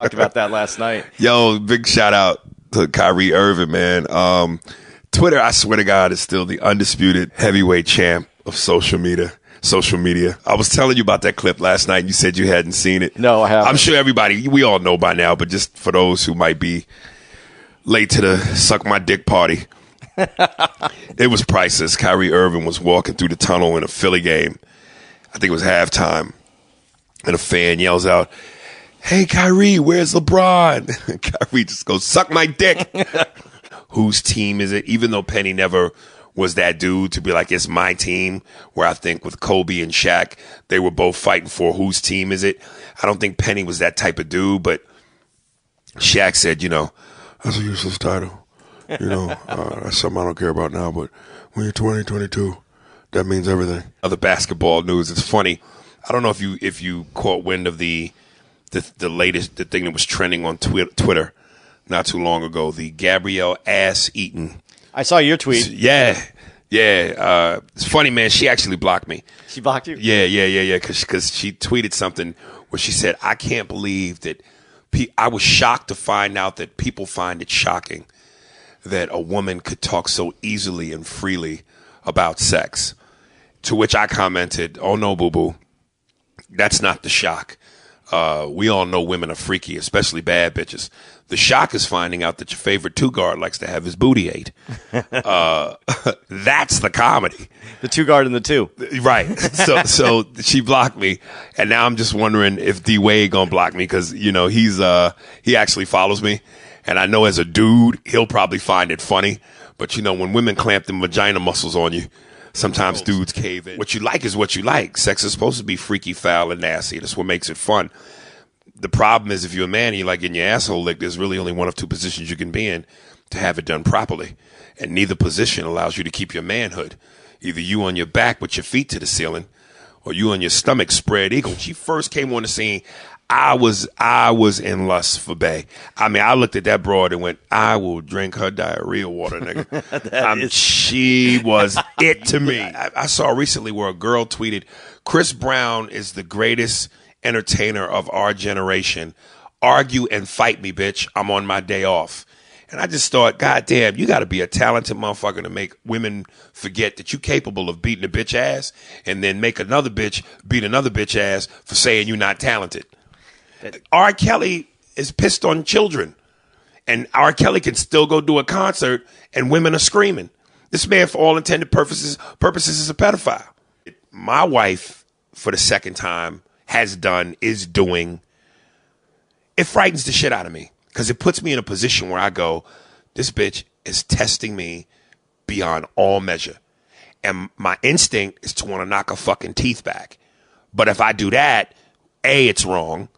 Talked about that last night. Yo, big shout out to Kyrie Irving, man. Twitter, I swear to God, is still the undisputed heavyweight champ of social media. I was telling you about that clip last night, and you said you hadn't seen it. No, I haven't. I'm sure we all know by now, but just for those who might be late to the suck my dick party, it was priceless. Kyrie Irving was walking through the tunnel in a Philly game. I think it was halftime, and a fan yells out, "Hey, Kyrie, where's LeBron?" Kyrie just goes, "Suck my dick." Whose team is it? Even though Penny never was that dude to be like, it's my team, where I think with Kobe and Shaq, they were both fighting for whose team is it. I don't think Penny was that type of dude, but Shaq said, that's a useless title. That's something I don't care about now, but when you're 20, 22, that means everything. Other basketball news, it's funny. I don't know if you caught wind of the latest thing that was trending on Twitter not too long ago, the Gabrielle ass eating. I saw your tweet. Yeah. It's funny, man. She actually blocked me. She blocked you? Yeah. Because she tweeted something where she said, "I can't believe that." I was shocked to find out that people find it shocking that a woman could talk so easily and freely about sex. To which I commented, "Oh no, boo boo, that's not the shock. We all know women are freaky, especially bad bitches. The shock is finding out that your favorite two-guard likes to have his booty ate. That's the comedy. The two-guard and the two. Right. So she blocked me, and now I'm just wondering if D-Wade gonna block me because, he actually follows me. And I know as a dude, he'll probably find it funny. But, when women clamp them vagina muscles on you, sometimes dudes cave in. What you like is what you like. Sex is supposed to be freaky, foul, and nasty. That's what makes it fun. The problem is if you're a man and you like getting your asshole licked, there's really only one of two positions you can be in to have it done properly. And neither position allows you to keep your manhood. Either you on your back with your feet to the ceiling or you on your stomach spread eagle. When she first came on the scene, I was in lust for Bae. I mean, I looked at that broad and went, I will drink her diarrhea water, nigga. She was it to me. I saw recently where a girl tweeted, "Chris Brown is the greatest entertainer of our generation. Argue and fight me, bitch. I'm on my day off." And I just thought, God damn, you got to be a talented motherfucker to make women forget that you're capable of beating a bitch ass and then make another bitch beat another bitch ass for saying you're not talented. R. Kelly is pissed on children, and R. Kelly can still go do a concert and women are screaming. This man, for all intended purposes is a pedophile. My wife, for the second time, is doing, it frightens the shit out of me because it puts me in a position where I go, this bitch is testing me beyond all measure. And my instinct is to want to knock her fucking teeth back. But if I do that, A, it's wrong.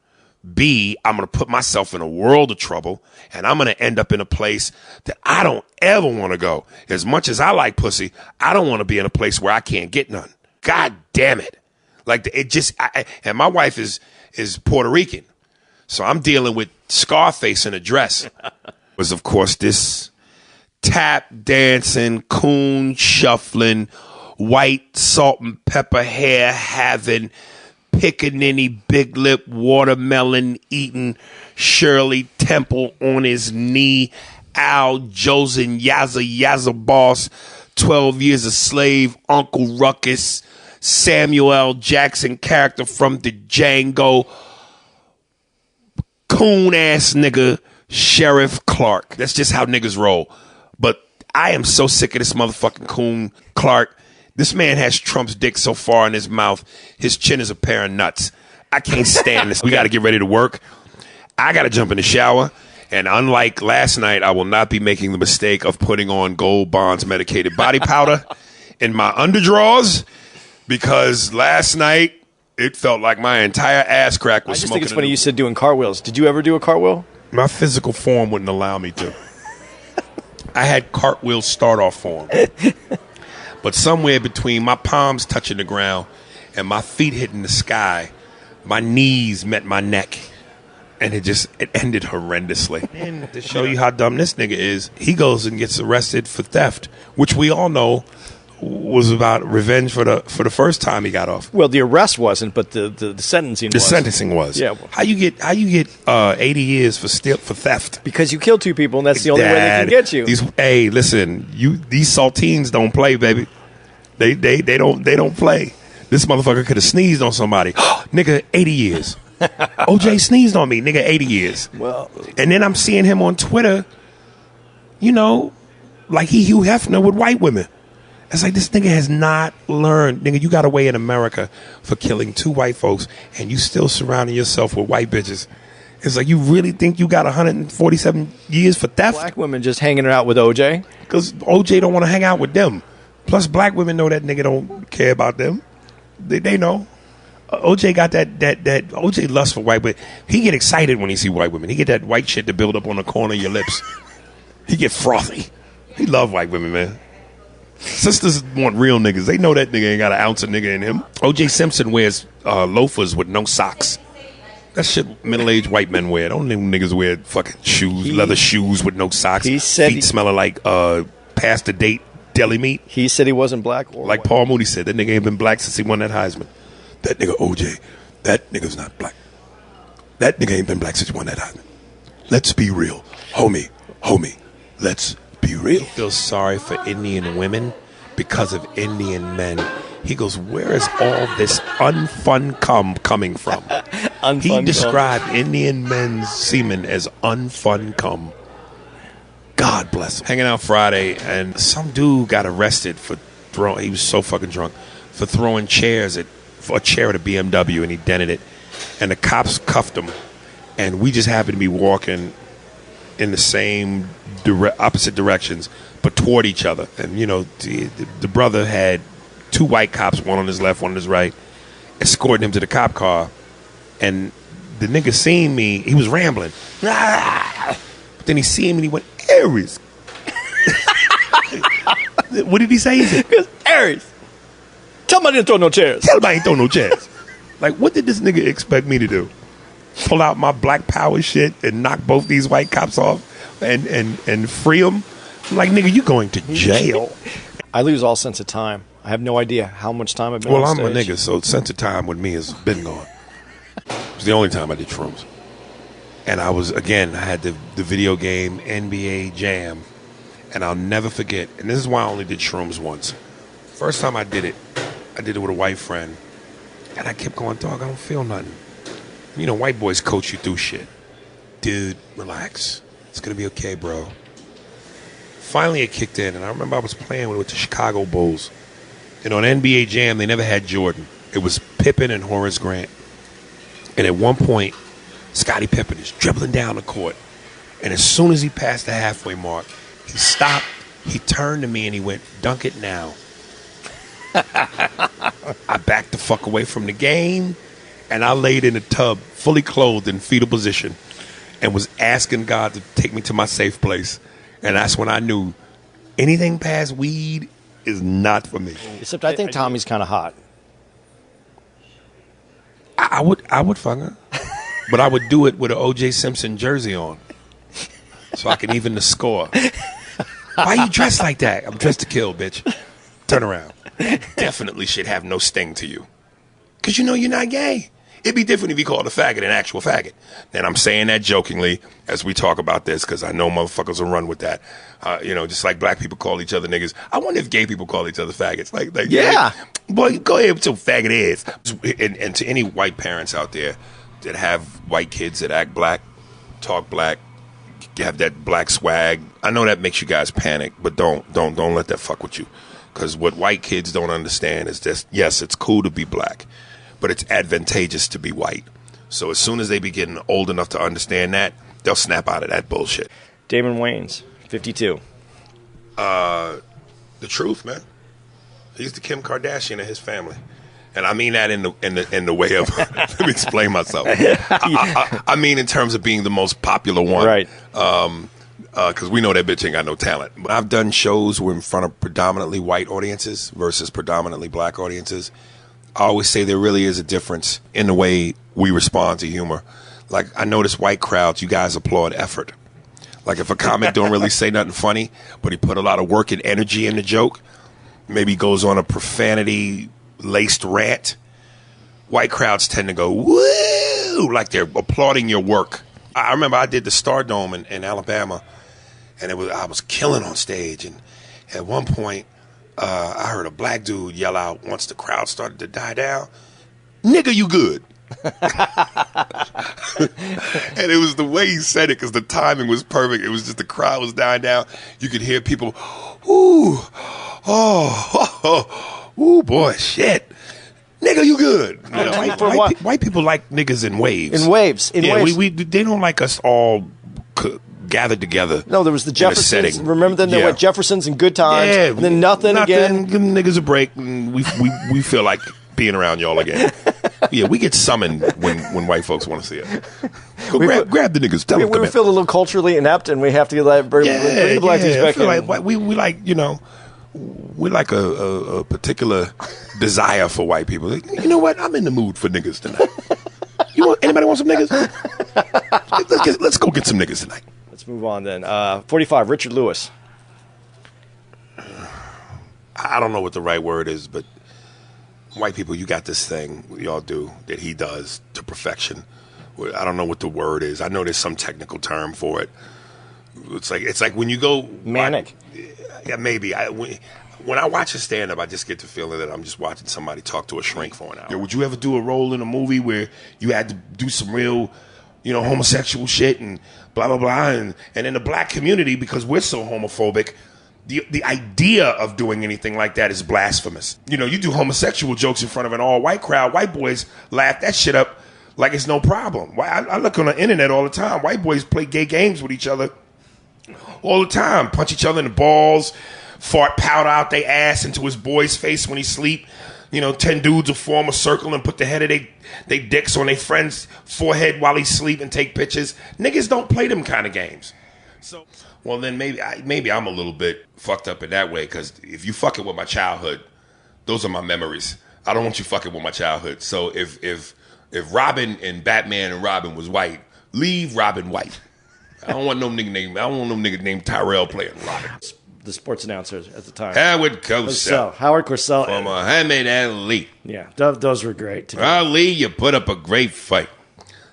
B, I'm going to put myself in a world of trouble, and I'm going to end up in a place that I don't ever want to go. As much as I like pussy, I don't want to be in a place where I can't get none. God damn it. Like, and my wife is Puerto Rican, so I'm dealing with Scarface in a dress. Was, of course, this tap dancing, coon shuffling, white salt and pepper hair having, pickaninny, big lip, watermelon eating, Shirley Temple on his knee, Al Jolson, Yazza Boss, 12 Years a Slave, Uncle Ruckus, Samuel L. Jackson character from the Django, coon ass nigga, Sheriff Clark. That's just how niggas roll. But I am so sick of this motherfucking coon Clark. This man has Trump's dick so far in his mouth, his chin is a pair of nuts. I can't stand this. We got to get ready to work. I got to jump in the shower. And unlike last night, I will not be making the mistake of putting on Gold Bond's medicated body powder in my underdrawers, because last night it felt like my entire ass crack was smoking. I just think it's funny you said doing cartwheels. Did you ever do a cartwheel? My physical form wouldn't allow me to. I had cartwheel start-off form. But somewhere between my palms touching the ground and my feet hitting the sky, my knees met my neck. And it ended horrendously. And to show you how dumb this nigga is, he goes and gets arrested for theft, which we all know was about revenge for the first time he got off. Well, the arrest wasn't, but the sentencing The was. sentencing was. Yeah. How you get 80 years for theft? Because you killed 2 people, and that's the only way they can get you. Hey, listen, these saltines don't play, baby. They don't play. This motherfucker could have sneezed on somebody. Nigga, 80 years. OJ sneezed on me, nigga, 80 years. Well, And then I'm seeing him on Twitter, like he Hugh Hefner with white women. It's like, this nigga has not learned. Nigga, you got away in America for killing 2 white folks, and you still surrounding yourself with white bitches. It's like, you really think you got 147 years for theft? black women just hanging out with OJ. Because OJ don't want to hang out with them. Plus, black women know that nigga don't care about them. They know. OJ got that OJ lust for white women. He get excited when he see white women. He get that white shit to build up on the corner of your lips. He get frothy. He love white women, man. Sisters want real niggas. They know that nigga ain't got an ounce of nigga in him. O.J. Simpson wears loafers with no socks. That shit middle-aged white men wear. Don't niggas wear fucking shoes, leather shoes with no socks. He said feet smelling like past the date deli meat. He said he wasn't black or Like white. Paul Mooney said, that nigga ain't been black since he won that Heisman. That nigga O.J., that nigga's not black. That nigga ain't been black since he won that Heisman. Let's be real. Homie, let's be real. He feels sorry for Indian women because of Indian men. He goes, where is all this unfun cum coming from? He described Indian men's semen as unfun cum. God bless him. Hanging out Friday, and some dude got arrested for he was so fucking drunk, for throwing for a chair at a BMW, and he dented it. And the cops cuffed him, and we just happened to be walking in the same opposite directions, but toward each other. And, the brother had 2 white cops, one on his left, one on his right, escorting him to the cop car. And the nigga seen me. He was rambling. But then he seen me and he went, Aries. What did he say? He said, Aries. Tell him I didn't throw no chairs. Tell him I ain't throw no chairs. Like, what did this nigga expect me to do? Pull out my black power shit and knock both these white cops off and free them? I'm like, nigga, you going to jail. I lose all sense of time. I have no idea how much time I've been Well, on I'm stage. a nigga, so sense of time with me has been gone. It was the only time I did shrooms. And I had the video game NBA Jam. And I'll never forget, and this is why I only did shrooms once. First time I did it with a white friend. And I kept going, dog, I don't feel nothing. White boys coach you through shit. Dude, relax. It's going to be okay, bro. Finally, it kicked in, and I remember I was playing with the Chicago Bulls. On NBA Jam, they never had Jordan. It was Pippen and Horace Grant. And at one point, Scottie Pippen is dribbling down the court. And as soon as he passed the halfway mark, he stopped, he turned to me, and he went, dunk it now. I backed the fuck away from the game, and I laid in a tub, fully clothed in fetal position, and was asking God to take me to my safe place. And that's when I knew anything past weed is not for me. Except I think Tommy's kind of hot. I would fuck her, but I would do it with an O.J. Simpson jersey on, so I can even the score. Why you dressed like that? I'm dressed to kill, bitch. Turn around. Definitely should have no sting to you, because you're not gay. It'd be different if you called a faggot an actual faggot. And I'm saying that jokingly as we talk about this, because I know motherfuckers will run with that. Just like black people call each other niggas. I wonder if gay people call each other faggots. Like Yeah. Boy, go ahead with your faggot ass. And to any white parents out there that have white kids that act black, talk black, have that black swag, I know that makes you guys panic, but don't let that fuck with you. Because what white kids don't understand is this: yes, it's cool to be black, but it's advantageous to be white. So as soon as they be getting old enough to understand that, they'll snap out of that bullshit. Damon Wayans, 52. The truth, man. He's the Kim Kardashian of his family. And I mean that in the way of let me explain myself. I mean in terms of being the most popular one. Right. Because we know that bitch ain't got no talent. But I've done shows where in front of predominantly white audiences versus predominantly black audiences. I always say there really is a difference in the way we respond to humor. Like, I notice white crowds, you guys applaud effort. Like, if a comic don't really say nothing funny, but he put a lot of work and energy in the joke, maybe goes on a profanity-laced rant, white crowds tend to go, woo, like they're applauding your work. I remember I did the Stardome in Alabama, and I was killing on stage. And at one point, I heard a black dude yell out once the crowd started to die down, "Nigga, you good." And it was the way he said it because the timing was perfect. It was just the crowd was dying down. You could hear people, ooh, ooh, boy, shit. Nigga, you good. You know, white people like niggas in waves. In waves. They don't like us all gathered together. No, there was the Jeffersons. Remember then there were Jeffersons and Good Times. Yeah, and then nothing again. Give them niggas a break. And we feel like being around y'all again. Yeah, we get summoned when white folks want to see us. Go grab the niggas. Tell them we feel a little culturally inept, and we have to bring the black dudes back in. Like we like, you know, we like a particular desire for white people. Like, you know what? I'm in the mood for niggas tonight. Anybody want some niggas? Let's go get some niggas tonight. Let's move on then. 45, Richard Lewis. I don't know what the right word is, but white people, you got this thing y'all do that he does to perfection. I don't know what the word is. I know there's some technical term for it. It's like when you go manic. Yeah, maybe. When I watch a stand-up, I just get the feeling that I'm just watching somebody talk to a shrink for an hour. Would you ever do a role in a movie where you had to do some real, homosexual shit and blah, blah, blah, and in the black community, because we're so homophobic, the idea of doing anything like that is blasphemous. You do homosexual jokes in front of an all-white crowd, white boys laugh that shit up like it's no problem. I look on the internet all the time. White boys play gay games with each other all the time, punch each other in the balls, fart powder out their ass into his boy's face when he sleep. 10 dudes will form a circle and put the head of they dicks on their friend's forehead while he sleep and take pictures. Niggas don't play them kind of games. So, well, then maybe I'm a little bit fucked up in that way, because if you fucking with my childhood, those are my memories. I don't want you fucking with my childhood. So if Robin and Batman and Robin was white, leave Robin white. I don't want no nigga named Tyrell playing Robin. The sports announcers at the time. Howard Cosell. Howard Cosell. For Muhammad Ali. Yeah, those were great. Ali, you put up a great fight.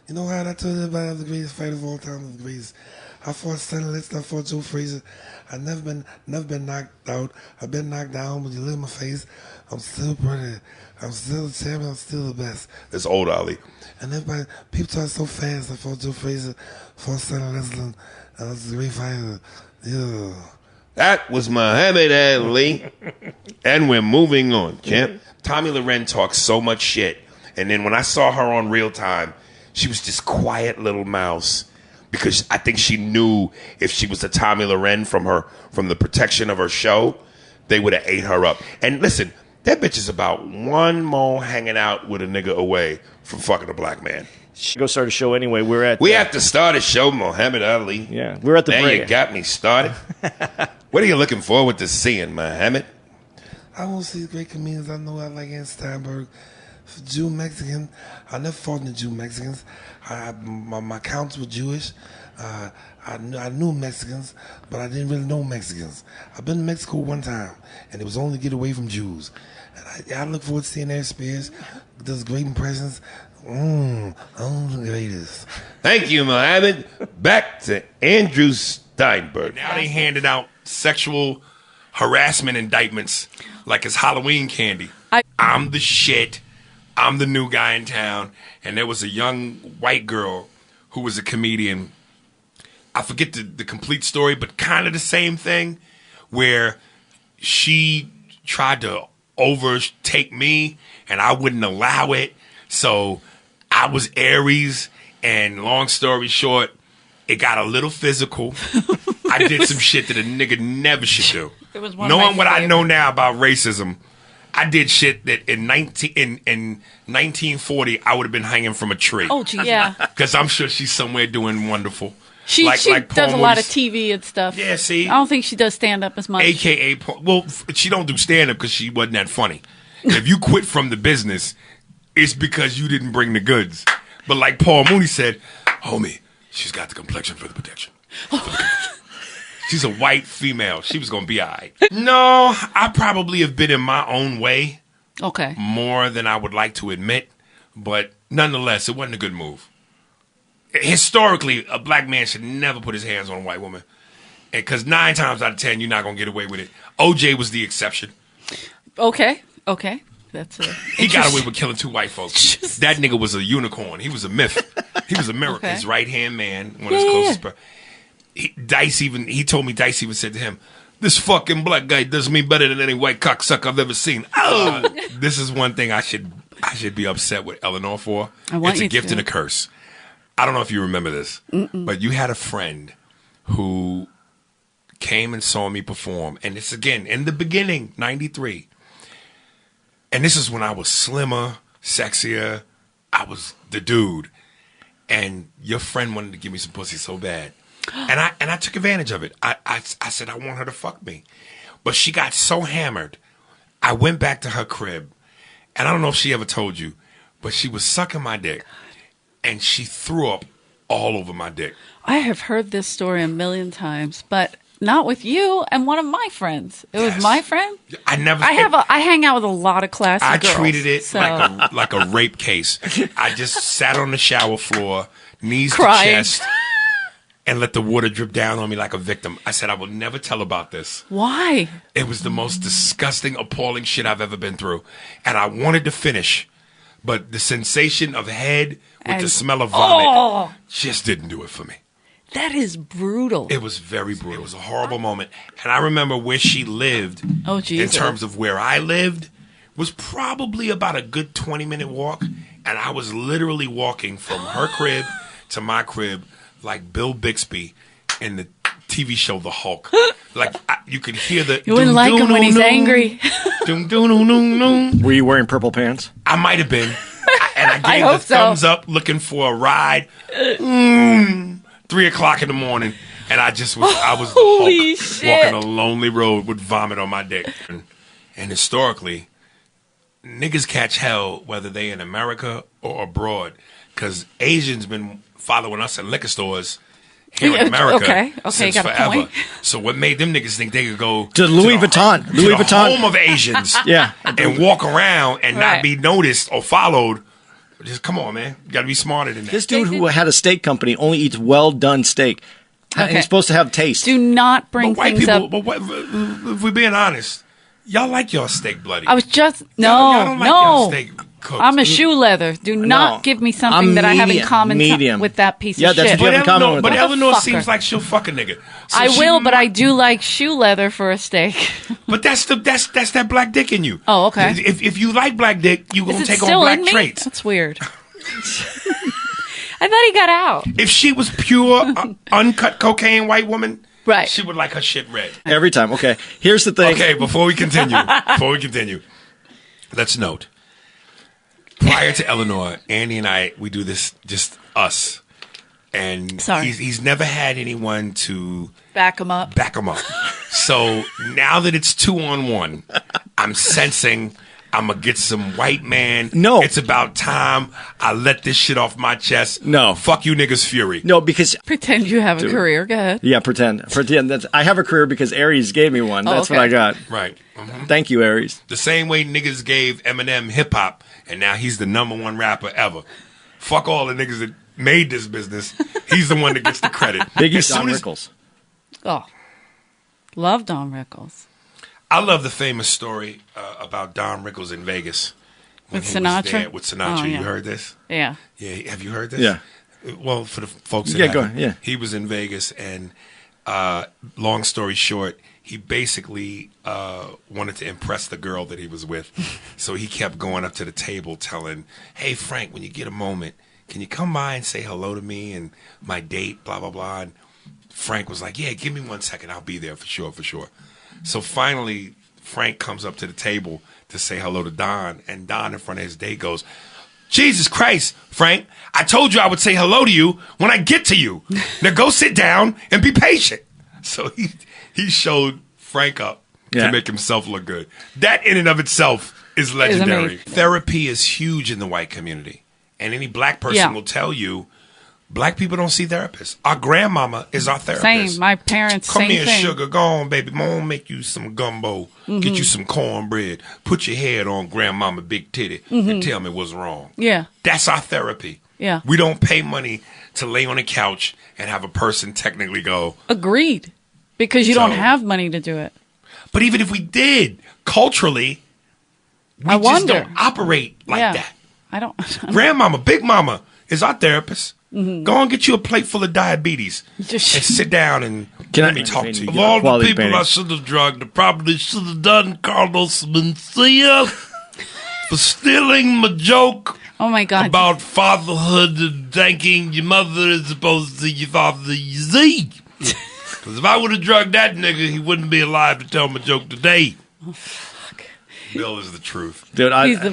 You know how I told you about the greatest fight of all time, the greatest. I fought Stanley Litton, I fought Joe Frazier. I've never been knocked out. I've been knocked down, but you look at my face, I'm still pretty. I'm still the champion, I'm still the best. It's old Ali. And people talk so fast. I fought Joe Frazier, fought Stanley Litton, and I was a great fighter. Yeah. That was Muhammad Ali. And we're moving on, champ. Tommy Loren talks so much shit. And then when I saw her on Real Time, she was this quiet little mouse. Because I think she knew if she was a Tommy Loren from the protection of her show, they would have ate her up. And listen, that bitch is about one more hanging out with a nigga away from fucking a black man. Go start a show anyway. We have to start a show, Muhammad Ali. Yeah, we're at the break. You got me started. What are you looking forward to seeing, Muhammad? I want to see great comedians. I know I like Steinberg. Jew Mexican. I never fought the Jew Mexicans. My counts were Jewish. I knew Mexicans, but I didn't really know Mexicans. I've been to Mexico one time, and it was only to get away from Jews. And I look forward to seeing their spears. Does great impressions. I'm the greatest. Thank you, Muhammad. Back to Andrew Steinberg. Now they handed out sexual harassment indictments like it's Halloween candy. I'm the shit. I'm the new guy in town. And there was a young white girl who was a comedian. I forget the complete story, but kind of the same thing, where she tried to overtake me and I wouldn't allow it. So I was Aries, and long story short, it got a little physical. I did some shit that a nigga never should do. It was one Knowing of my what I favorites. know now about racism, I did shit that in 1940 I would have been hanging from a tree. Oh, gee, yeah. Because I'm sure she's somewhere doing wonderful. She Paul does a lot of Moody's- TV and stuff. Yeah, see? I don't think she does stand-up as much. AKA, she don't do stand-up because she wasn't that funny. If you quit from the business, it's because you didn't bring the goods. But like Paul Mooney said, homie, she's got the complexion for the protection. She's a white female. She was going to be all right. No, I probably have been in my own way Okay. more than I would like to admit. But nonetheless, it wasn't a good move. Historically, a black man should never put his hands on a white woman. Because 9 times out of 10, you're not going to get away with it. OJ was the exception. Okay. That's He got away with killing 2 white folks. That nigga was a unicorn. He was a myth. He was a miracle. Okay. His right-hand man, one of his closest bro. He told me Dice even said to him, "This fucking black guy does me better than any white cocksucker I've ever seen." Oh, this is one thing I should be upset with Eleanor for. It's a gift and a curse. I don't know if you remember this, but you had a friend who came and saw me perform, and it's again in the beginning, 93. And this is when I was slimmer, sexier. I was the dude. And your friend wanted to give me some pussy so bad. And I took advantage of it. I said, I want her to fuck me. But she got so hammered. I went back to her crib. And I don't know if she ever told you, but she was sucking my dick. And she threw up all over my dick. I have heard this story a million times, but not with you and one of my friends. It was my friend. I hang out with a lot of classy girls. I treated it so. like a rape case. I just sat on the shower floor, knees Crying. to chest, and let the water drip down on me like a victim. I said, I will never tell about this. Why? It was the most disgusting, appalling shit I've ever been through. And I wanted to finish, but the sensation of head with the smell of vomit just didn't do it for me. That is brutal. It was very brutal. It was a horrible moment. And I remember where she lived, in terms of where I lived, was probably about a good 20-minute walk. And I was literally walking from her crib to my crib like Bill Bixby in the TV show The Hulk. Like, you could hear the... You wouldn't like him when he's angry. Were you wearing purple pants? I might have been. And I gave the thumbs up looking for a ride. 3 o'clock in the morning, and I was the Hulk walking a lonely road with vomit on my dick. And historically, niggas catch hell whether they in America or abroad, because Asians been following us in liquor stores here in America since got a forever. point. So what made them niggas think they could go to Louis Vuitton, to the home of Asians, and walk around and not be noticed or followed? Just come on, man. You got to be smarter than that. This dude who had a steak company only eats well-done steak. He's supposed to have taste. Do not bring things up. But if we're being honest, y'all like your steak bloody. I was just... Y'all don't like your steak cooked. I'm a shoe leather. Do not give me something that I have in common with that piece of shit. That's what you have in common with But Eleanor seems like she'll fuck a nigga. So I will, but I do like shoe leather for a steak. But that's that black dick in you. Oh, okay. If you like black dick, you gonna take on black traits. That's weird. I thought he got out. If she was pure, uncut cocaine white woman, right, she would like her shit red. Every time. Okay, here's the thing. Okay, before we continue, let's note. Prior to Eleanor, Andy and I, we do this just us. And he's never had anyone to back him up. So now that it's 2-on-1, I'm sensing I'm going to get some white man. No. It's about time I let this shit off my chest. No. Fuck you niggas, Fury. No, because... Pretend you have a career. Go ahead. Yeah, pretend. I have a career because Aries gave me one. That's what I got. Right. Mm-hmm. Thank you, Aries. The same way niggas gave Eminem hip-hop, and now he's the #1 rapper ever. Fuck all the niggas that made this business. He's the one that gets the credit. Biggie Don Rickles. Oh. Love Don Rickles. I love the famous story about Don Rickles in Vegas. With Sinatra? With Sinatra. You heard this? Yeah. Yeah. Have you heard this? Yeah. Well, for the folks that go ahead. Yeah. He was in Vegas, and long story short, he basically wanted to impress the girl that he was with. So he kept going up to the table telling, "Hey, Frank, when you get a moment, can you come by and say hello to me and my date, blah, blah, blah." And Frank was like, "Yeah, give me 1 second. I'll be there for sure, for sure." So finally, Frank comes up to the table to say hello to Don, and Don in front of his date goes, "Jesus Christ, Frank, I told you I would say hello to you when I get to you. Now go sit down and be patient." So he showed Frank up to make himself look good. That in and of itself is legendary. Therapy is huge in the white community. And any black person will tell you Black people don't see therapists. Our grandmama is our therapist. Same. My parents, Come same here, thing. sugar. Go on, baby. Mom make you some gumbo. Get you some cornbread. Put your head on grandmama big titty and tell me what's wrong. Yeah. That's our therapy. Yeah. We don't pay money to lay on a couch and have a person technically go. Agreed. Because you don't have money to do it. But even if we did, culturally, we just don't operate like that. I don't. Grandmama, Big Mama is our therapist. Go and get you a plate full of diabetes and sit down and let me talk to you. Of all the people I should have drugged, I probably should have done Carlos Mencia for stealing my joke. Oh my God. About fatherhood and thanking your mother as opposed to your father, Zeke. Because if I would have drugged that nigga, he wouldn't be alive to tell my joke today. Bill is the truth. Dude, He's the